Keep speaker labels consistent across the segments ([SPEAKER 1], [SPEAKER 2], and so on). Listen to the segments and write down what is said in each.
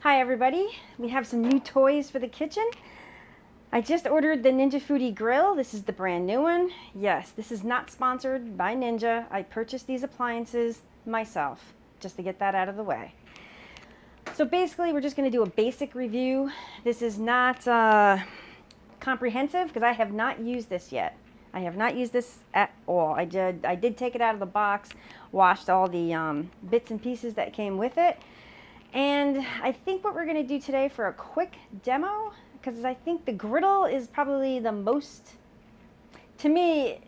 [SPEAKER 1] Hi everybody, we have some new toys for the kitchen. I just ordered the Ninja FOODI grill. This is the brand new one. Yes, this is not sponsored by Ninja. I purchased these appliances myself, just to get that out of the way. So basically we're just going to do a basic review. This is not comprehensive because I have not used this yet. I have not used this at all. I did take it out of the box, washed all the bits and pieces that came with it. And I think what we're going to do today for a quick demo, because I think the griddle is probably the most, to me,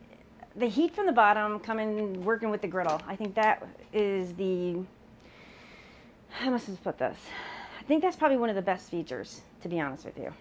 [SPEAKER 1] the heat from the bottom coming working with the griddle. I think that is the, how must I put this? I think that's probably one of the best features, to be honest with you.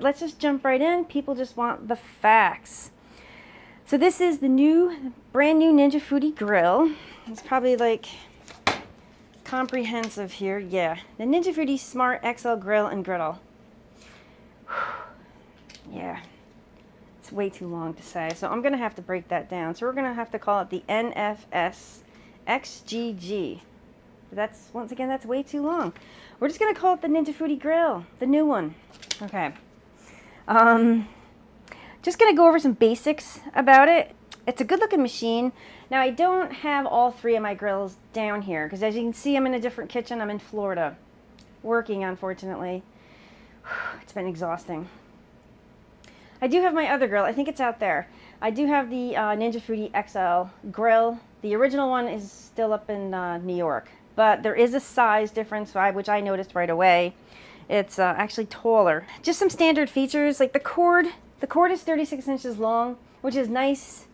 [SPEAKER 1] Let's just jump right in. People just want the facts. So this is the brand new Ninja FOODI grill. It's probably like comprehensive here. Yeah, the Ninja FOODI SmartXL grill and griddle. Yeah, it's way too long to say. So I'm gonna have to break that down. So we're gonna have to call it the NFS XGG. That's, once again, that's way too long. We're just gonna call it the Ninja FOODI grill, the new one. Okay. Just going to go over some basics about it. It's a good looking machine. Now I don't have all three of my grills down here because as you can see I'm in a different kitchen. I'm in Florida working, unfortunately. It's been exhausting. I do have my other grill. I think it's out there. I do have the Ninja FOODI XL grill. The original one is still up in New York, but there is a size difference which I noticed right away. It's actually taller. Just some standard features like the cord. The cord is 36 inches long, which is nice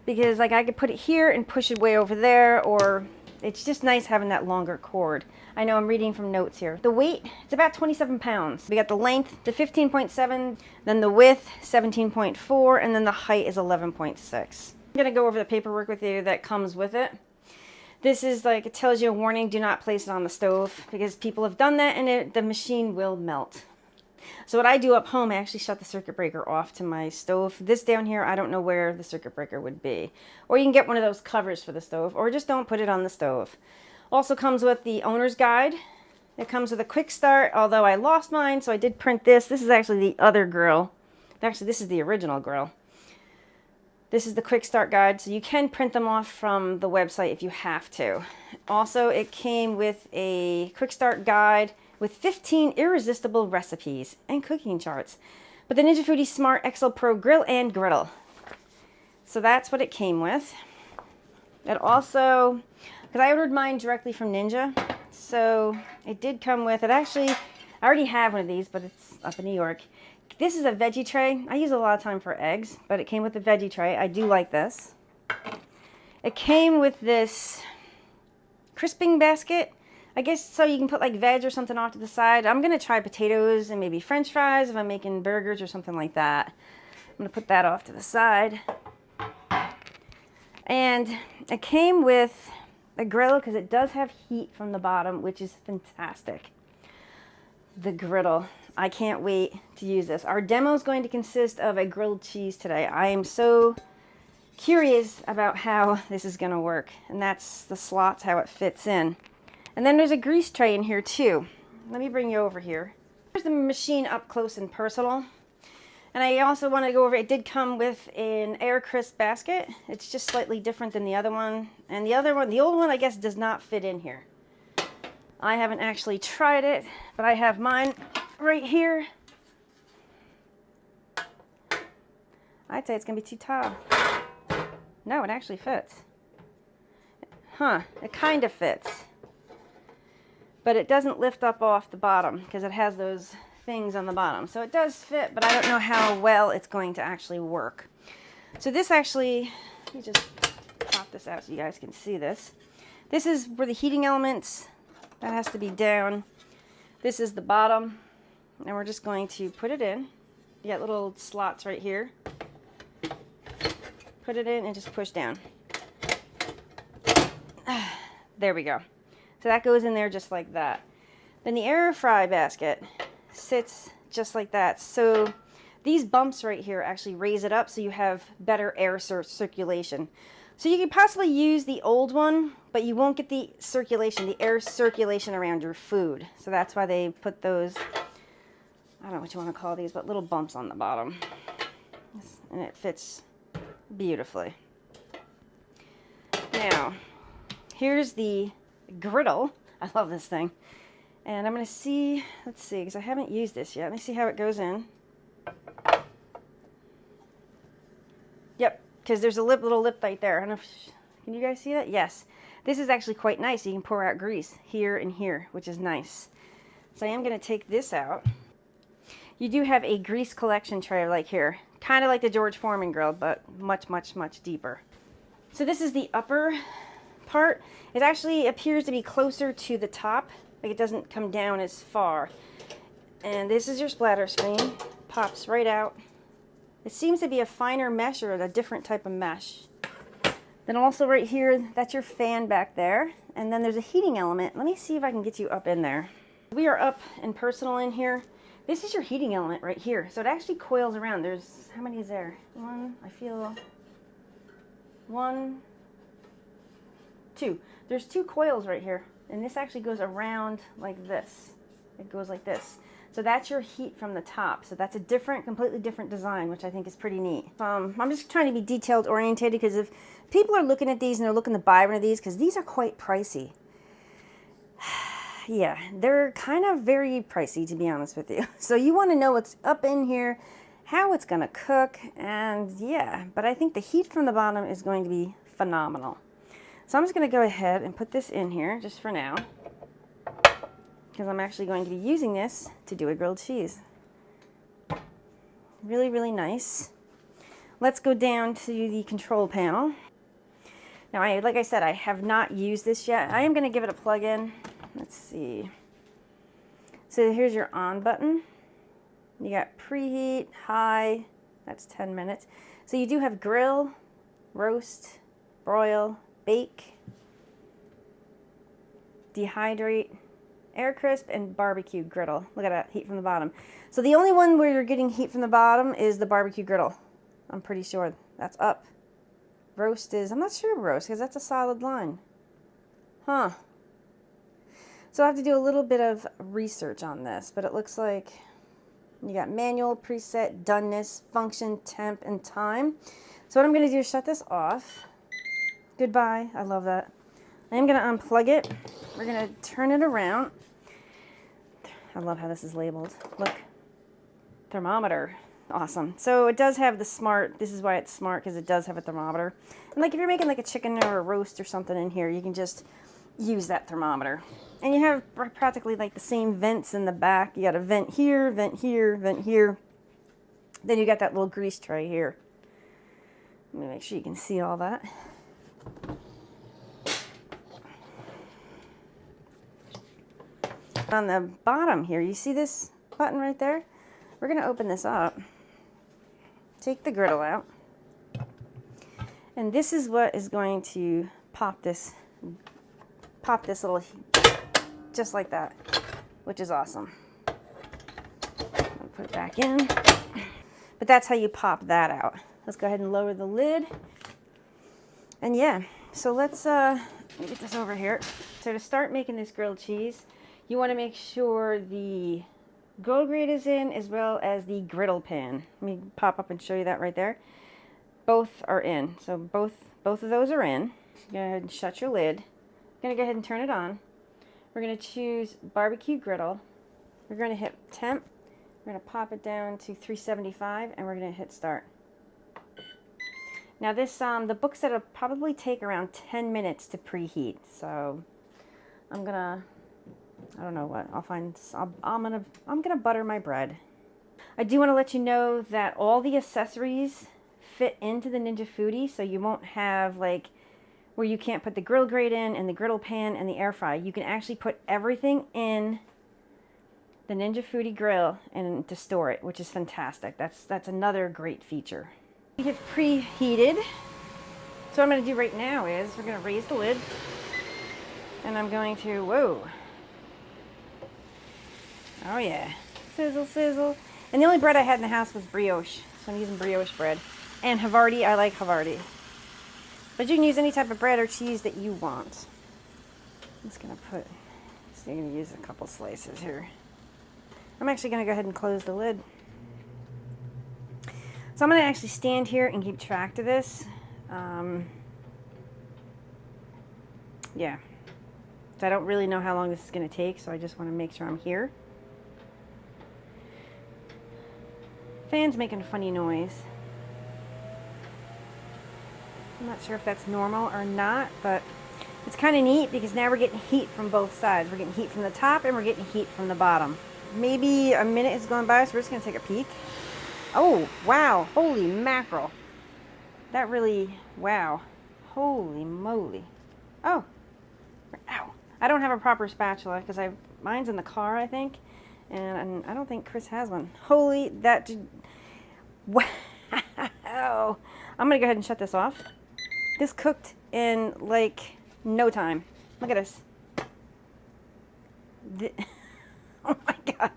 [SPEAKER 1] because like I could put it here and push it way over there, or it's just nice having that longer cord. I know I'm reading from notes here. The weight, it's about 27 pounds. We got the length, the 15.7, then the width, 17.4, and then the height is 11.6. I'm gonna go over the paperwork with you that comes with it. This is like, it tells you a warning, do not place it on the stove because people have done that and the machine will melt. So what I do up home, I actually shut the circuit breaker off to my stove. This down here, I don't know where the circuit breaker would be. Or you can get one of those covers for the stove, or just don't put it on the stove. Also comes with the owner's guide. It comes with a quick start, although I lost mine, so I did print this. This is actually the other grill. Actually, this is the original grill. This is the quick start guide, so you can print them off from the website if you have to. Also, it came with a quick start guide with 15 irresistible recipes and cooking charts. But the Ninja FOODI SmartXL Pro grill and griddle. So that's what it came with. It also, because I ordered mine directly from Ninja, so it did come with, I already have one of these, but it's up in New York. This is a veggie tray. I use it a lot of time for eggs, but it came with a veggie tray. I do like this. It came with this crisping basket. I guess so you can put like veg or something off to the side. I'm going to try potatoes and maybe french fries if I'm making burgers or something like that. I'm going to put that off to the side. And it came with a grill because it does have heat from the bottom, which is fantastic. The griddle. I can't wait to use this. Our demo is going to consist of a grilled cheese today. I am so curious about how this is going to work. And that's the slots, how it fits in. And then there's a grease tray in here too. Let me bring you over here. Here's the machine up close and personal. And I also want to go over, it did come with an air crisp basket. It's just slightly different than the other one. And the other one, the old one, I guess does not fit in here. I haven't actually tried it, but I have mine right here. I'd say it's gonna be too tall. No, it actually fits. Huh, it kind of fits. But it doesn't lift up off the bottom because it has those things on the bottom. So it does fit, but I don't know how well it's going to actually work. So this actually, let me just pop this out so you guys can see this. This is where the heating elements, that has to be down. This is the bottom. and we're just going to put it in. You got little slots right here. Put it in and just push down. There we go. So that goes in there just like that. Then the air fry basket sits just like that. So these bumps right here actually raise it up so you have better air circulation. So you could possibly use the old one, but you won't get the circulation, the air circulation around your food. So that's why they put those, I don't know what you want to call these, but little bumps on the bottom. And it fits beautifully. Now, here's the griddle. I love this thing. And I'm going to see, let's see, because I haven't used this yet. Let me see how it goes in. Yep, because there's a little lip right there. I don't know if, can you guys see that? Yes. This is actually quite nice. You can pour out grease here and here, which is nice. So I am going to take this out. You do have a grease collection tray like here. Kind of like the George Foreman grill, but much, much, much deeper. So this is the upper part. It actually appears to be closer to the top. Like it doesn't come down as far. And this is your splatter screen. Pops right out. It seems to be a finer mesh or a different type of mesh. Then also right here, that's your fan back there. And then there's a heating element. Let me see if I can get you up in there. We are up and personal in here. This is your heating element right here. So it actually coils around. There's, how many is there? One, I feel, one, two. There's two coils right here. And this actually goes around like this. It goes like this. So that's your heat from the top. So that's a different, completely different design, which I think is pretty neat. I'm just trying to be detailed oriented because if people are looking at these and they're looking to buy one of these, because these are quite pricey. Yeah, they're kind of very pricey, to be honest with you. So you want to know what's up in here, how it's going to cook, and yeah. But I think the heat from the bottom is going to be phenomenal. So I'm just going to go ahead and put this in here just for now, because I'm actually going to be using this to do a grilled cheese. Really, really nice. Let's go down to the control panel. Now, like I said, I have not used this yet. I am going to give it a plug-in. Let's see. So here's your on button. You got preheat, high, that's 10 minutes. So you do have grill, roast, broil, bake, dehydrate, air crisp, and barbecue griddle. Look at that, heat from the bottom. So the only one where you're getting heat from the bottom is the barbecue griddle. I'm pretty sure that's up. Roast is, I'm not sure roast because that's a solid line. Huh. So I have to do a little bit of research on this, but it looks like you got manual, preset, doneness, function, temp, and time. So what I'm going to do is shut this off. Goodbye. I love that. I am going to unplug it. We're going to turn it around. I love how this is labeled. Look. Thermometer. Awesome. So it does have the smart, this is why it's smart, because it does have a thermometer. And like if you're making like a chicken or a roast or something in here, you can just use that thermometer. And you have practically like the same vents in the back. You got a vent here, vent here, vent here. Then you got that little grease tray here. Let me make sure you can see all that. On the bottom here, you see this button right there? We're going to open this up. Take the griddle out. And this is what is going to pop this little, just like that, which is awesome. I'll put it back in. But that's how you pop that out. Let's go ahead and lower the lid. And yeah, so let's let me get this over here. So to start making this grilled cheese, you want to make sure the grill grate is in as well as the griddle pan. Let me pop up and show you that right there. Both are in. So both of those are in. Go ahead and shut your lid. I'm going to go ahead and turn it on. We're going to choose barbecue griddle. We're going to hit temp. We're going to pop it down to 375 and we're going to hit start. Now this, the book said it'll probably take around 10 minutes to preheat. So I'm going to, I don't know what, I'm gonna butter my bread. I do want to let you know that all the accessories fit into the Ninja FOODI, so you won't have like where you can't put the grill grate in and the griddle pan and the air fry. You can actually put everything in the Ninja FOODI grill and to store it, which is fantastic. That's another great feature. We have preheated. So what I'm going to do right now is we're going to raise the lid, and I'm going to, whoa. Oh yeah, sizzle, sizzle. And the only bread I had in the house was brioche, so I'm using brioche bread. And Havarti, I like Havarti. But you can use any type of bread or cheese that you want. I'm just going to put, so I'm going to use a couple slices here. I'm actually going to go ahead and close the lid. So I'm going to actually stand here and keep track of this. Yeah. So I don't really know how long this is going to take, so I just want to make sure I'm here. Fan's making a funny noise. I'm not sure if that's normal or not, but it's kind of neat because now we're getting heat from both sides. We're getting heat from the top and we're getting heat from the bottom. Maybe a minute is going by, so we're just going to take a peek. Oh, wow. Holy mackerel. That really, wow. Holy moly. Oh. Ow. I don't have a proper spatula because mine's in the car, I think. And I don't think Chris has one. Holy, that did, wow. I'm going to go ahead and shut this off. This cooked in like no time. Look at this. Oh my God.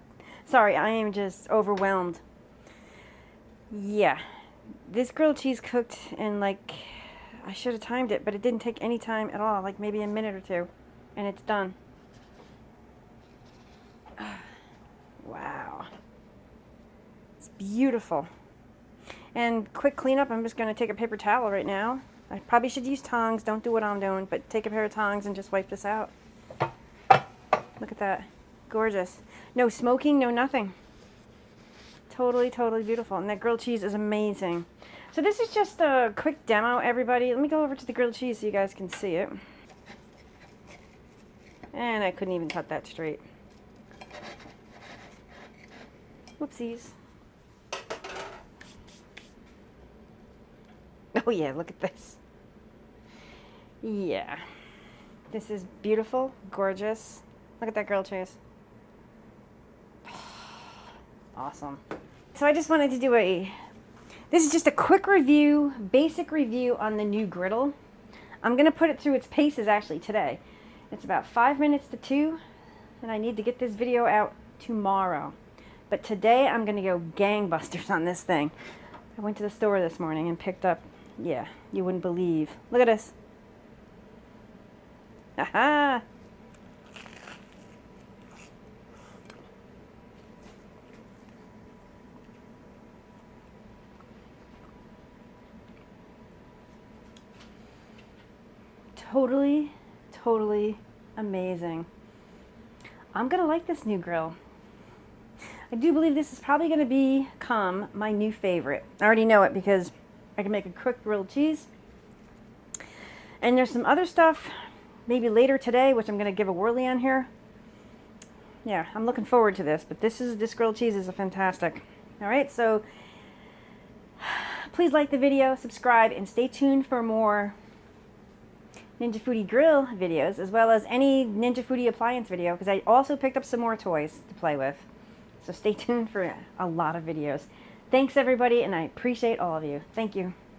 [SPEAKER 1] Sorry, I am just overwhelmed. Yeah. This grilled cheese cooked in like, I should have timed it, but it didn't take any time at all, like maybe a minute or two, and it's done. Wow. It's beautiful. And quick cleanup, I'm just going to take a paper towel right now. I probably should use tongs, don't do what I'm doing, but take a pair of tongs and just wipe this out. Look at that. Gorgeous. No smoking, no nothing. Totally, totally beautiful. And that grilled cheese is amazing. So this is just a quick demo, everybody. Let me go over to the grilled cheese so you guys can see it. And I couldn't even cut that straight. Whoopsies. Oh yeah, look at this. Yeah. This is beautiful, gorgeous. Look at that grilled cheese. Awesome. So I just wanted to do this is just a quick review, basic review on the new griddle. I'm going to put it through its paces actually today. It's about 5 minutes to 2, and I need to get this video out tomorrow. But today I'm going to go gangbusters on this thing. I went to the store this morning and picked up, yeah, you wouldn't believe. Look at this. Aha! Totally, totally amazing. I'm going to like this new grill. I do believe this is probably going to become my new favorite. I already know it because I can make a quick grilled cheese. And there's some other stuff maybe later today, which I'm going to give a whirly on here. Yeah, I'm looking forward to this, but this grilled cheese is a fantastic. All right, so please like the video, subscribe, and stay tuned for more Ninja FOODI grill videos, as well as any Ninja FOODI appliance video, because I also picked up some more toys to play with. So stay tuned for a lot of videos. Thanks everybody, and I appreciate all of you. Thank you.